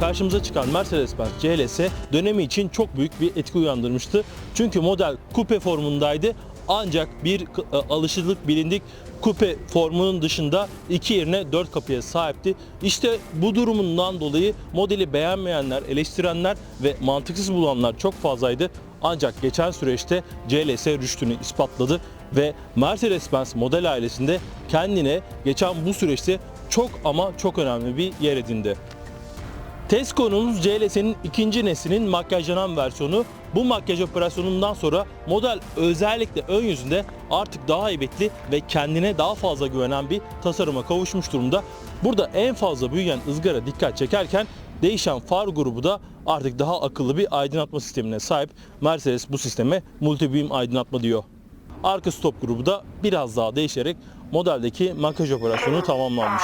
karşımıza çıkan Mercedes-Benz CLS dönemi için çok büyük bir etki uyandırmıştı. Çünkü model kupe formundaydı. Ancak bir alışıldık bilindik kupe formunun dışında 2 yerine 4 kapıya sahipti. İşte bu durumundan dolayı modeli beğenmeyenler, eleştirenler ve mantıksız bulanlar çok fazlaydı. Ancak geçen süreçte CLS rüştünü ispatladı ve Mercedes-Benz model ailesinde kendine geçen bu süreçte çok ama çok önemli bir yer edindi. Test konumuz CLS'nin ikinci neslinin makyajlanan versiyonu. Bu makyaj operasyonundan sonra model özellikle ön yüzünde artık daha heybetli ve kendine daha fazla güvenen bir tasarıma kavuşmuş durumda. Burada en fazla büyüyen ızgara dikkat çekerken değişen far grubu da artık daha akıllı bir aydınlatma sistemine sahip. Mercedes bu sisteme multi beam aydınlatma diyor. Arka stop grubu da biraz daha değişerek modeldeki makyaj operasyonu tamamlanmış.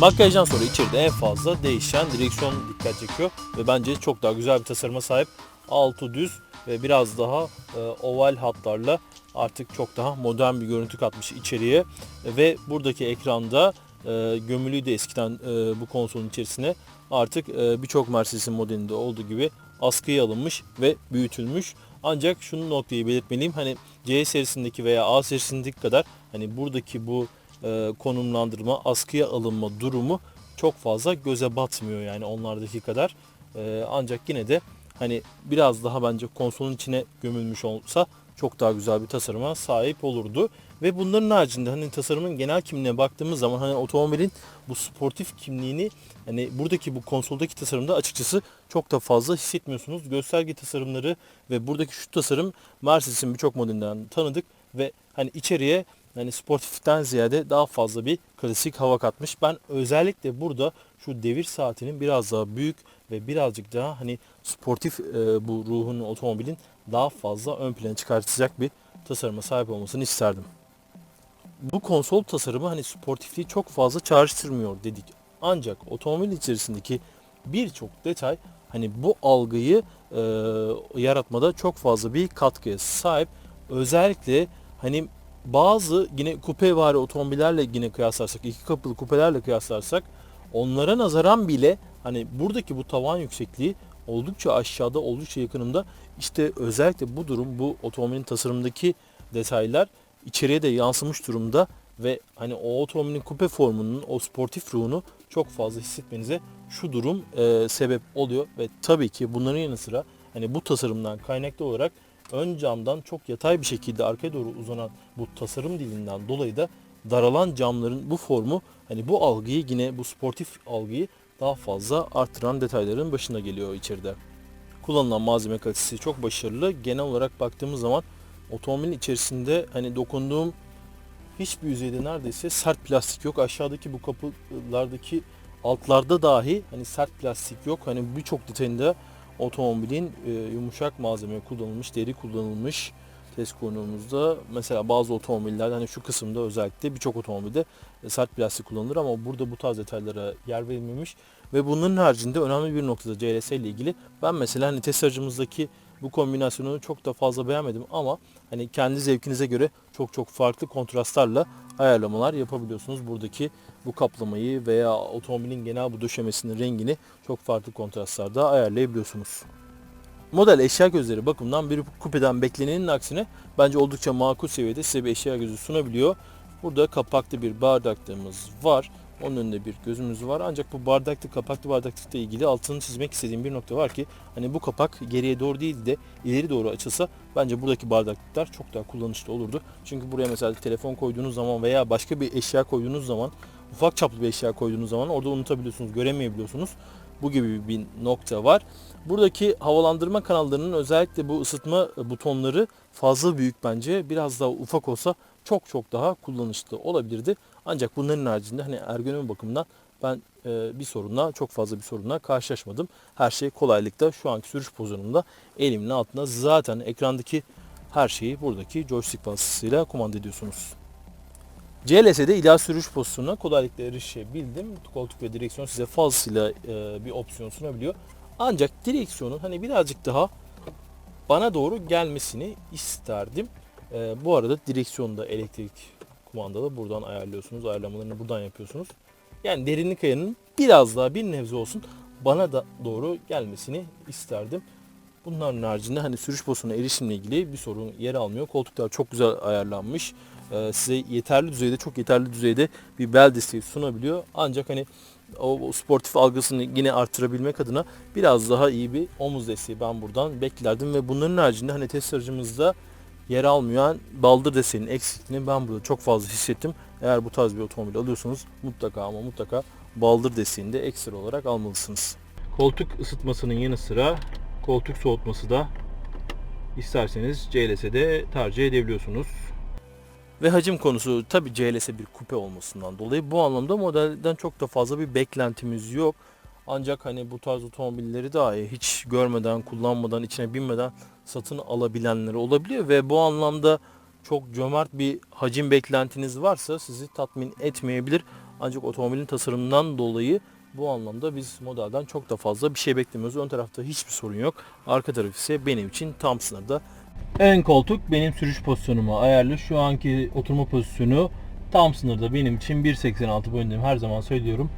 Makyajdan sonra içeride en fazla değişen direksiyon dikkat çekiyor ve bence çok daha güzel bir tasarıma sahip. Altı düz ve biraz daha oval hatlarla artık çok daha modern bir görüntü katmış içeriye ve buradaki ekranda gömülüydü eskiden bu konsolun içerisine. Artık birçok Mercedes'in modelinde olduğu gibi askıya alınmış ve büyütülmüş. Ancak şunu noktayı belirtmeliyim. Hani C serisindeki veya A serisindeki kadar hani buradaki bu konumlandırma, askıya alınma durumu çok fazla göze batmıyor yani onlardaki kadar. Ancak yine de hani biraz daha bence konsolun içine gömülmüş olsa çok daha güzel bir tasarıma sahip olurdu. Ve bunların haricinde hani tasarımın genel kimliğine baktığımız zaman hani otomobilin bu sportif kimliğini hani buradaki bu konsoldaki tasarımda açıkçası çok da fazla hissetmiyorsunuz. Gösterge tasarımları ve buradaki şu tasarım Mercedes'in birçok modelinden tanıdık ve hani içeriye yani sportiften ziyade daha fazla bir klasik hava katmış. Ben özellikle burada şu devir saatinin biraz daha büyük ve birazcık daha hani sportif bu ruhunu otomobilin daha fazla ön plana çıkartacak bir tasarıma sahip olmasını isterdim. Bu konsol tasarımı hani sportifliği çok fazla çağrıştırmıyor dedik. Ancak otomobil içerisindeki birçok detay hani bu algıyı yaratmada çok fazla bir katkıya sahip. Özellikle hani bazı yine kupevari otomobillerle yine kıyaslarsak, iki kapılı kupelerle kıyaslarsak onlara nazaran bile hani buradaki bu tavan yüksekliği oldukça aşağıda, oldukça yakınımda. İşte özellikle bu durum, bu otomobilin tasarımındaki detaylar içeriye de yansımış durumda ve hani o otomobilin kupe formunun o sportif ruhunu çok fazla hissetmenize şu durum sebep oluyor ve tabii ki bunların yanı sıra hani bu tasarımdan kaynaklı olarak ön camdan çok yatay bir şekilde arkaya doğru uzanan bu tasarım dilinden dolayı da daralan camların bu formu hani bu algıyı yine bu sportif algıyı daha fazla arttıran detayların başında geliyor içeride. Kullanılan malzeme kalitesi çok başarılı. Genel olarak baktığımız zaman otomobilin içerisinde hani dokunduğum hiçbir yüzeyde neredeyse sert plastik yok. Aşağıdaki bu kapılardaki altlarda dahi hani sert plastik yok. Hani birçok detayında otomobilin yumuşak malzeme kullanılmış, deri kullanılmış. Test konumuzda mesela bazı otomobillerde hani şu kısımda özellikle birçok otomobilde sert plastik kullanılır ama burada bu tarz detaylara yer verilmemiş ve bunların haricinde önemli bir noktada CLS ile ilgili ben mesela hani test aracımızdaki bu kombinasyonu çok da fazla beğenmedim ama hani kendi zevkinize göre çok farklı kontrastlarla ayarlamalar yapabiliyorsunuz. Buradaki bu kaplamayı veya otomobilin genel bu döşemesinin rengini çok farklı kontrastlarda ayarlayabiliyorsunuz. Model eşya gözleri bakımından bir kupeden beklenenin aksine bence oldukça makul seviyede size bir eşya gözü sunabiliyor. Burada kapaklı bir bardaklığımız var. Onun önünde bir gözümüz var. Ancak bu bardaklı, kapaklı bardaklıkla ilgili altını çizmek istediğim bir nokta var ki hani bu kapak geriye doğru değil de ileri doğru açılsa bence buradaki bardaklıklar çok daha kullanışlı olurdu. Çünkü buraya mesela telefon koyduğunuz zaman veya başka bir eşya koyduğunuz zaman, ufak çaplı bir eşya koyduğunuz zaman orada unutabiliyorsunuz, göremeyebiliyorsunuz. Bu gibi bir nokta var. Buradaki havalandırma kanallarının özellikle bu ısıtma butonları fazla büyük bence. Biraz daha ufak olsa çok daha kullanışlı olabilirdi. Ancak bunların haricinde hani ergonomi bakımından ben çok fazla bir sorunla karşılaşmadım. Her şey kolaylıkta şu anki sürüş pozisyonunda elimin altında. Zaten ekrandaki her şeyi buradaki joystick vasıtasıyla kumanda ediyorsunuz. CLS'de ideal sürüş pozisyonuna kolaylıkla erişebildim. Koltuk ve direksiyon size fazlasıyla bir opsiyon sunabiliyor. Ancak direksiyonun hani birazcık daha bana doğru gelmesini isterdim. Bu arada direksiyonda elektrik kumandalı, buradan ayarlıyorsunuz. Ayarlamalarını buradan yapıyorsunuz. Yani derinlik ayarının biraz daha bir nebze olsun bana da doğru gelmesini isterdim. Bunların haricinde hani sürüş pozisyonuna erişimle ilgili bir sorun yer almıyor. Koltuklar çok güzel ayarlanmış. Size çok yeterli düzeyde bir bel desteği sunabiliyor. Ancak hani o sportif algısını yine artırabilmek adına biraz daha iyi bir omuz desteği ben buradan beklerdim ve bunların haricinde hani test aracımızda yer almayan baldır desteğinin eksikliğini ben burada çok fazla hissettim. Eğer bu tarz bir otomobil alıyorsanız mutlaka baldır desteğini de ekstra olarak almalısınız. Koltuk ısıtmasının yanı sıra koltuk soğutması da isterseniz CLS'de tercih edebiliyorsunuz. Ve hacim konusu tabi CLS bir kupe olmasından dolayı bu anlamda modelden çok da fazla bir beklentimiz yok. Ancak hani bu tarz otomobilleri dahi hiç görmeden, kullanmadan, içine binmeden satın alabilenleri olabiliyor ve bu anlamda çok cömert bir hacim beklentiniz varsa sizi tatmin etmeyebilir. Ancak otomobilin tasarımından dolayı bu anlamda biz modelden çok da fazla bir şey beklemiyoruz. Ön tarafta hiçbir sorun yok. Arka taraf ise benim için tam sınırda. Ön koltuk benim sürüş pozisyonuma ayarlı. Şu anki oturma pozisyonu tam sınırda benim için 1.86 boyundayım. Her zaman söylüyorum.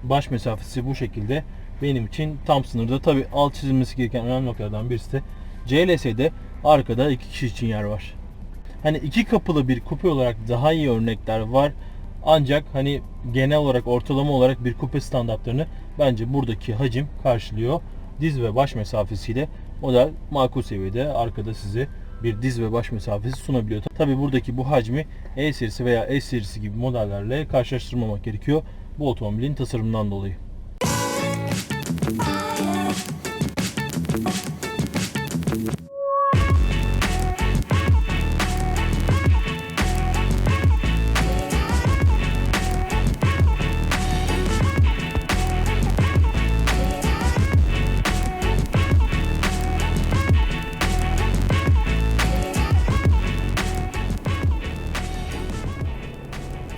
Baş mesafesi bu şekilde benim için tam sınırda. Tabi alt çizilmesi gereken önemli noktalardan birisi de CLS'de arkada 2 kişi için yer var. Hani 2 kapılı bir kupe olarak daha iyi örnekler var. Ancak hani genel olarak ortalama olarak bir kupe standartlarını bence buradaki hacim karşılıyor. Diz ve baş mesafesiyle model makul seviyede arkada size bir diz ve baş mesafesi sunabiliyor. Tabi buradaki bu hacmi E serisi veya S serisi gibi modellerle karşılaştırmamak gerekiyor. Bu otomobilin tasarımından dolayı.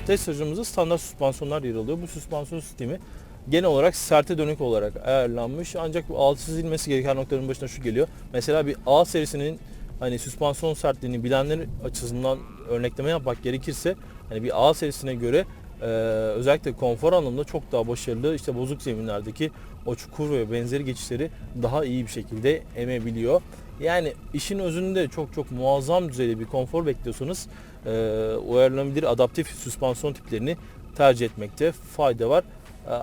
Test aracımızda standart süspansiyonlar yer alıyor. Bu süspansiyon sistemi genel olarak serte dönük olarak ayarlanmış. Ancak bu altı çizilmesi gereken noktaların başına şu geliyor. Mesela bir A serisinin hani süspansiyon sertliğini bilenler açısından örnekleme yapmak gerekirse hani bir A serisine göre özellikle konfor anlamında çok daha başarılı. İşte bozuk zeminlerdeki o çukur ve benzeri geçişleri daha iyi bir şekilde emebiliyor. Yani işin özünde çok muazzam düzeyde bir konfor bekliyorsanız uyarlanabilir adaptif süspansiyon tiplerini tercih etmekte fayda var.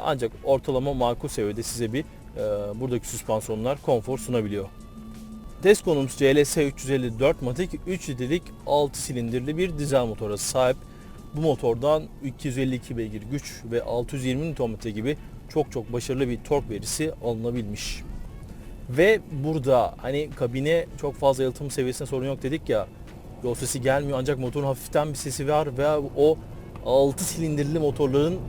Ancak ortalama makul seviyede size buradaki süspansiyonlar konfor sunabiliyor. Test konumuz CLS 354 Matic 3 litrelik 6 silindirli bir dizel motora sahip. Bu motordan 252 beygir güç ve 620 Nm gibi çok başarılı bir tork verisi alınabilmiş. Ve burada hani kabine çok fazla yalıtım seviyesinde sorun yok dedik ya, yol sesi gelmiyor ancak motorun hafiften bir sesi var ve o 6 silindirli motorların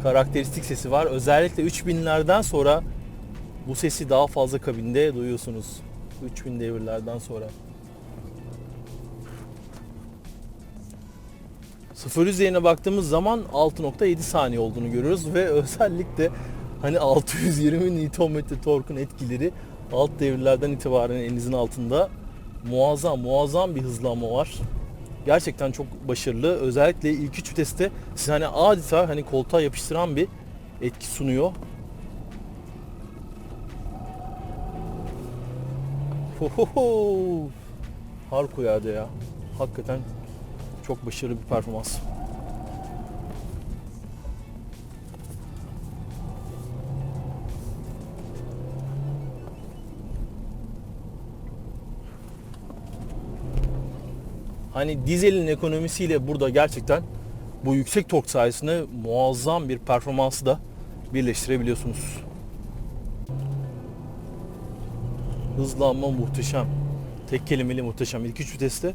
karakteristik sesi var. Özellikle 3000'lerden sonra bu sesi daha fazla kabinde duyuyorsunuz. 3000 devirlerden sonra. 0-100 değerine baktığımız zaman 6.7 saniye olduğunu görüyoruz ve özellikle hani 620 Nm torkun etkileri alt devirlerden itibaren elinizin altında muazzam bir hızlanma var. Gerçekten çok başarılı. Özellikle ilk 3 viteste size hani adeta hani koltuğa yapıştıran bir etki sunuyor. Harikulade ya. Hakikaten çok başarılı bir performans. hani dizelin ekonomisiyle burada gerçekten bu yüksek tork sayesinde muazzam bir performansı da birleştirebiliyorsunuz. Hızlanma muhteşem. Tek kelimeli muhteşem. İlk 3 viteste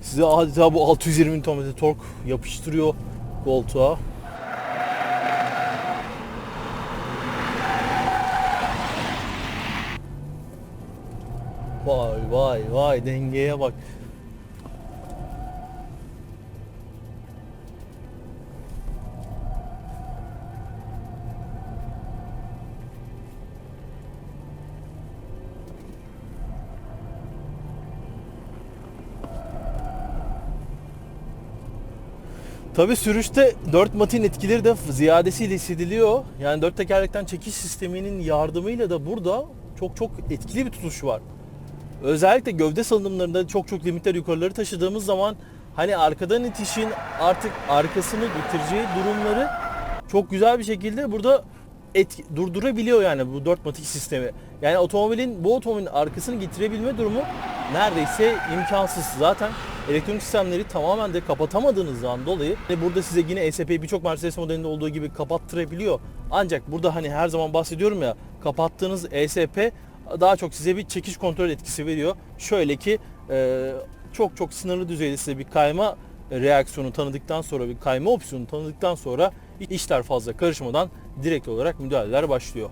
size adeta bu 620 Nm tork yapıştırıyor koltuğa. Vay vay vay, dengeye bak. Tabii sürüşte 4 matin etkileri de ziyadesiyle hissediliyor. Yani 4 tekerlekten çekiş sisteminin yardımıyla da burada çok etkili bir tutuş var. Özellikle gövde salınımlarında çok limitler yukarıları taşıdığımız zaman hani arkadan itişin artık arkasını getireceği durumları çok güzel bir şekilde burada durdurabiliyor yani bu 4 matik sistemi. Yani bu otomobilin arkasını getirebilme durumu neredeyse imkansız. Zaten elektronik sistemleri tamamen de kapatamadığınızdan dolayı burada size yine ESP'yi birçok Mercedes modelinde olduğu gibi kapattırabiliyor. Ancak burada hani her zaman bahsediyorum ya, kapattığınız ESP daha çok size bir çekiş kontrol etkisi veriyor. Şöyle ki çok sınırlı düzeyde size bir kayma reaksiyonu tanıdıktan sonra, bir kayma opsiyonu tanıdıktan sonra işler fazla karışmadan direkt olarak müdahaleler başlıyor.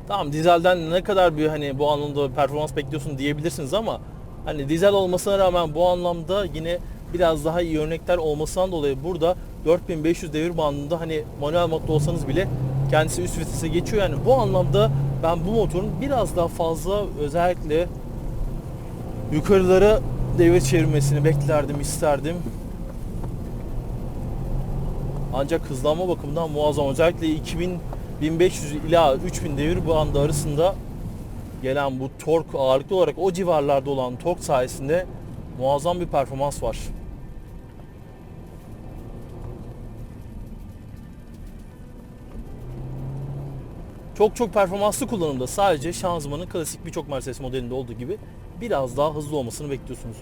Tamam, dizelden ne kadar bir hani bu anlamda performans bekliyorsun diyebilirsiniz ama hani dizel olmasına rağmen bu anlamda yine biraz daha iyi örnekler olmasından dolayı burada 4500 devir bandında hani manuel modda olsanız bile kendisi üst vitese geçiyor. Yani bu anlamda ben bu motorun biraz daha fazla özellikle yukarılara devir çevirmesini beklerdim, isterdim. Ancak hızlanma bakımından muazzam. Özellikle 1500 ila 3000 devir bandı arasında gelen bu tork, ağırlıklı olarak o civarlarda olan tork sayesinde muazzam bir performans var. Çok performanslı kullanımda sadece şanzımanın klasik birçok Mercedes modelinde olduğu gibi biraz daha hızlı olmasını bekliyorsunuz.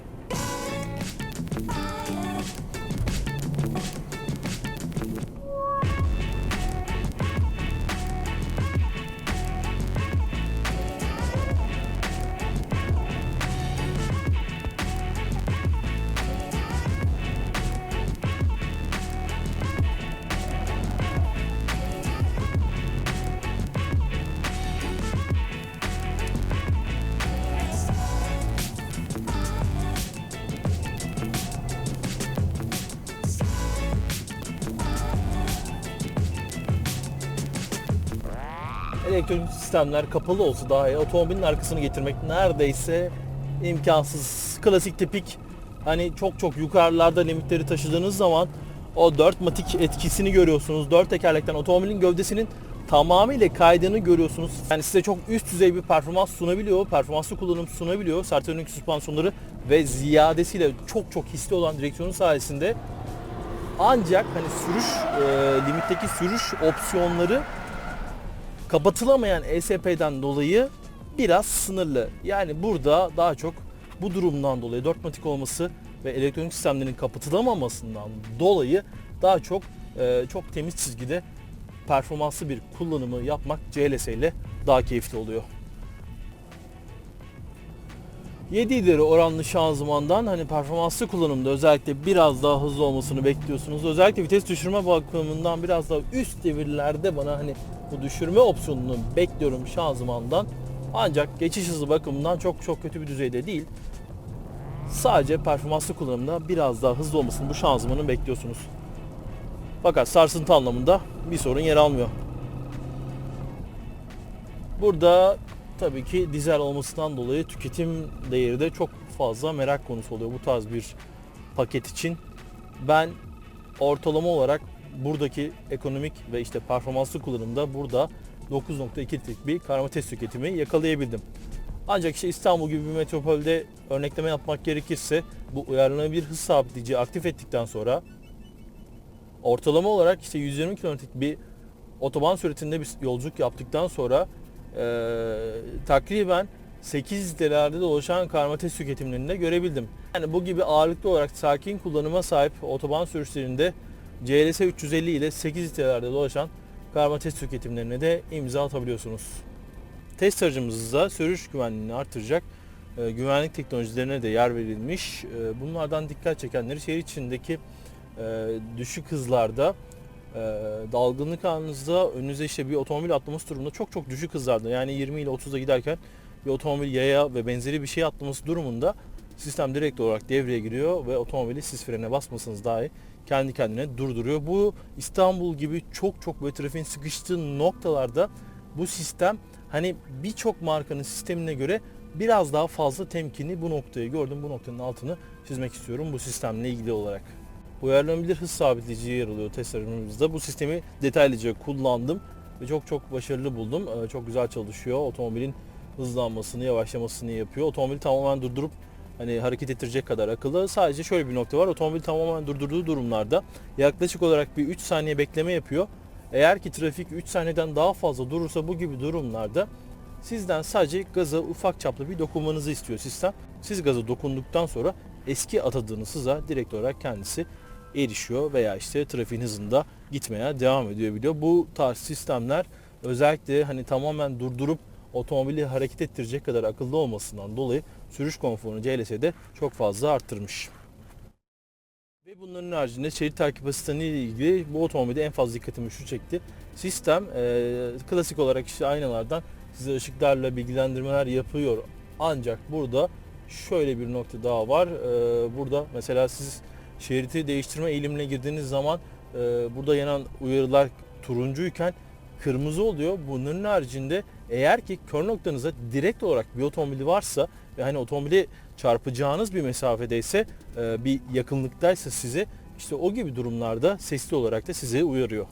Elektronik sistemler kapalı olsa dahi otomobilin arkasını getirmek neredeyse imkansız. Klasik tipik hani çok yukarılarda limitleri taşıdığınız zaman o 4 matik etkisini görüyorsunuz. 4 tekerlekten otomobilin gövdesinin tamamıyla kaydığını görüyorsunuz. Yani size çok üst düzey bir performans sunabiliyor. Performanslı kullanım sunabiliyor. Sert dönük süspansiyonları ve ziyadesiyle çok hisli olan direksiyonu sayesinde. Ancak hani limitteki sürüş opsiyonları kapatılamayan ESP'den dolayı biraz sınırlı. Yani burada daha çok bu durumdan dolayı 4 matik olması ve elektronik sistemlerin kapatılamamasından dolayı daha çok temiz çizgide performanslı bir kullanımı yapmak CLS ile daha keyifli oluyor. 7 ileri oranlı şanzımandan hani performanslı kullanımda özellikle biraz daha hızlı olmasını bekliyorsunuz. Özellikle vites düşürme bakımından biraz daha üst devirlerde bana hani bu düşürme opsiyonunu bekliyorum şanzımandan. Ancak geçiş hızı bakımından çok kötü bir düzeyde değil. Sadece performanslı kullanımda biraz daha hızlı olmasını bu şanzımanın bekliyorsunuz. Fakat sarsıntı anlamında bir sorun yer almıyor. Burada tabii ki dizel olmasından dolayı tüketim değeri de çok fazla merak konusu oluyor bu tarz bir paket için. Ben ortalama olarak buradaki ekonomik ve işte performanslı kullanımda burada 9.2 litrelik bir karma test tüketimi yakalayabildim. Ancak işte İstanbul gibi bir metropolde örnekleme yapmak gerekirse bu uyarlanabilir hız sabitleyici aktif ettikten sonra ortalama olarak işte 120 kilometrelik bir otoban süratinde bir yolculuk yaptıktan sonra takriben 8 litelerde dolaşan karma test tüketimlerini de görebildim. Yani bu gibi ağırlıklı olarak sakin kullanıma sahip otoban sürüşlerinde CLS 350 ile 8 litelerde dolaşan karma test tüketimlerine de imza atabiliyorsunuz. Test aracımızda sürüş güvenliğini artıracak güvenlik teknolojilerine de yer verilmiş. Bunlardan dikkat çekenleri şehir içindeki düşük hızlarda, dalgınlık anınızda önünüze işte bir otomobil atlaması durumunda çok düşük hızlarda, yani 20 ile 30'da giderken bir otomobil yaya ve benzeri bir şey atlaması durumunda sistem direkt olarak devreye giriyor ve otomobili siz frene basmasanız dahi kendi kendine durduruyor. Bu İstanbul gibi çok böyle trafiğin sıkıştığı noktalarda bu sistem hani birçok markanın sistemine göre biraz daha fazla temkinli. Bu noktayı gördüm. Bu noktanın altını çizmek istiyorum bu sistemle ilgili olarak. Uyarlanabilir hız sabitleyici yer alıyor test aracımızda. Bu sistemi detaylıca kullandım ve çok başarılı buldum. Çok güzel çalışıyor. Otomobilin hızlanmasını, yavaşlamasını yapıyor. Otomobili tamamen durdurup hani hareket ettirecek kadar akıllı. Sadece şöyle bir nokta var. Otomobili tamamen durdurduğu durumlarda yaklaşık olarak bir 3 saniye bekleme yapıyor. Eğer ki trafik 3 saniyeden daha fazla durursa bu gibi durumlarda sizden sadece gaza ufak çaplı bir dokunmanızı istiyor sistem. Siz gaza dokunduktan sonra eski atadığınız hıza direkt olarak kendisi erişiyor veya işte trafiğin hızında gitmeye devam ediyor. Bu tarz sistemler özellikle hani tamamen durdurup otomobili hareket ettirecek kadar akıllı olmasından dolayı sürüş konforunu CLS'de çok fazla arttırmış. Ve bunların haricinde şerit takip asistanı ile ilgili bu otomobilde en fazla dikkatimi şu çekti. Sistem klasik olarak işte aynalardan size ışıklarla bilgilendirmeler yapıyor. Ancak burada şöyle bir nokta daha var. Burada mesela siz şeridi değiştirme eğilimine girdiğiniz zaman burada yanan uyarılar turuncuyken kırmızı oluyor. Bunların haricinde eğer ki kör noktanıza direkt olarak bir otomobil varsa ve hani otomobili çarpacağınız bir mesafedeyse, bir yakınlıktaysa size, işte o gibi durumlarda sesli olarak da sizi uyarıyor.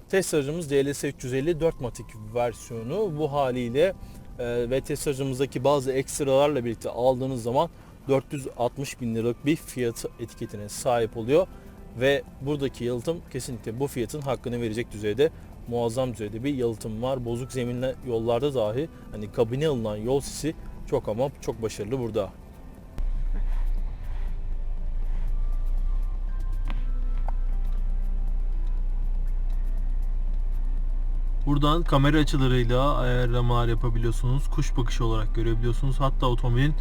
Test aracımız DLS 350 4 matik versiyonu. Bu haliyle ve test aracımızdaki bazı ekstralarla birlikte aldığınız zaman 460 bin liralık bir fiyat etiketine sahip oluyor. Ve buradaki yalıtım kesinlikle bu fiyatın hakkını verecek düzeyde, muazzam düzeyde bir yalıtım var. Bozuk zeminli yollarda dahi hani kabine alınan yol sisi çok ama çok başarılı burada. Buradan kamera açılarıyla ayarlamalar yapabiliyorsunuz. Kuş bakışı olarak görebiliyorsunuz. Hatta otomobilin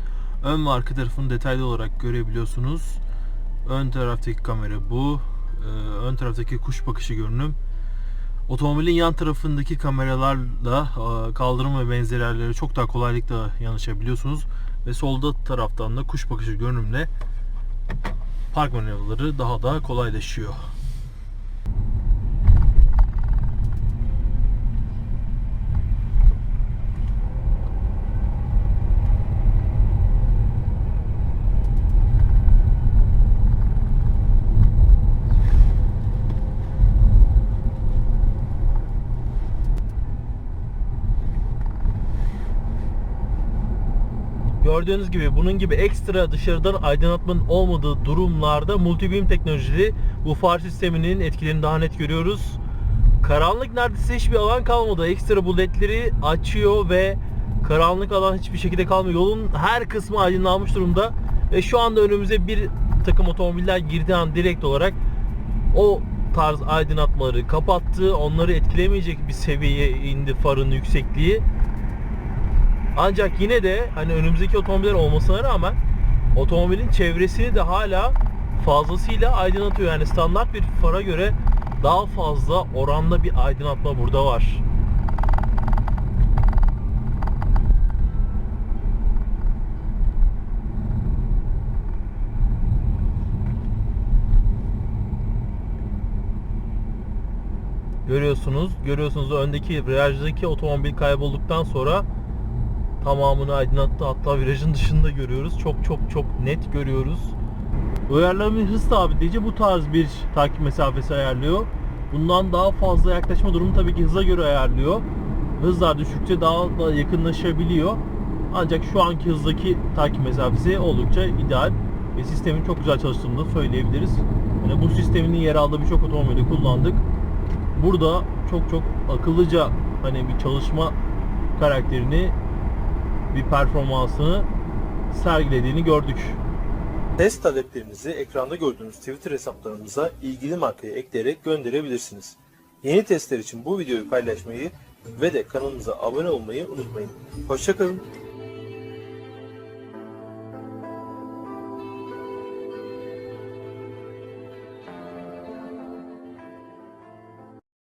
ön ve arka tarafını detaylı olarak görebiliyorsunuz. Ön taraftaki kamera bu. Ön taraftaki kuş bakışı görünüm. Otomobilin yan tarafındaki kameralarla kaldırım ve benzeri yerlere çok daha kolaylıkla yanaşabiliyorsunuz. Ve solda taraftan da kuş bakışı görünümle park manevraları daha da kolaylaşıyor. Gördüğünüz gibi bunun gibi ekstra dışarıdan aydınlatmanın olmadığı durumlarda multibeam teknolojili bu far sisteminin etkilerini daha net görüyoruz. Karanlık neredeyse hiçbir alan kalmadı. Ekstra bu ledleri açıyor ve karanlık alan hiçbir şekilde kalmıyor. Yolun her kısmı aydınlanmış durumda ve şu anda önümüze bir takım otomobiller girdiği an direkt olarak o tarz aydınlatmaları kapattı. Onları etkilemeyecek bir seviyeye indi farın yüksekliği. Ancak yine de hani önümüzdeki otomobiller olmasına rağmen otomobilin çevresini de hala fazlasıyla aydınlatıyor. Yani standart bir fara göre daha fazla oranda bir aydınlatma burada var. Görüyorsunuz öndeki virajdaki otomobil kaybolduktan sonra tamamını aydınlattı. Hatta virajın dışında görüyoruz. Çok net görüyoruz. Uyarlama hız sabitleyici bu tarz bir takip mesafesi ayarlıyor. Bundan daha fazla yaklaşma durumu tabii ki hıza göre ayarlıyor. Hızlar düşükçe daha da yakınlaşabiliyor. Ancak şu anki hızdaki takip mesafesi oldukça ideal ve sistemin çok güzel çalıştığını da söyleyebiliriz. Yani bu sistemin yer aldığı birçok otomobili kullandık. Burada çok akıllıca hani bir çalışma karakterini bir performansını sergilediğini gördük. Test taleplerinizi ekranda gördüğünüz Twitter hesaplarımıza ilgili markayı ekleyerek gönderebilirsiniz. Yeni testler için bu videoyu paylaşmayı ve de kanalımıza abone olmayı unutmayın. Hoşça kalın.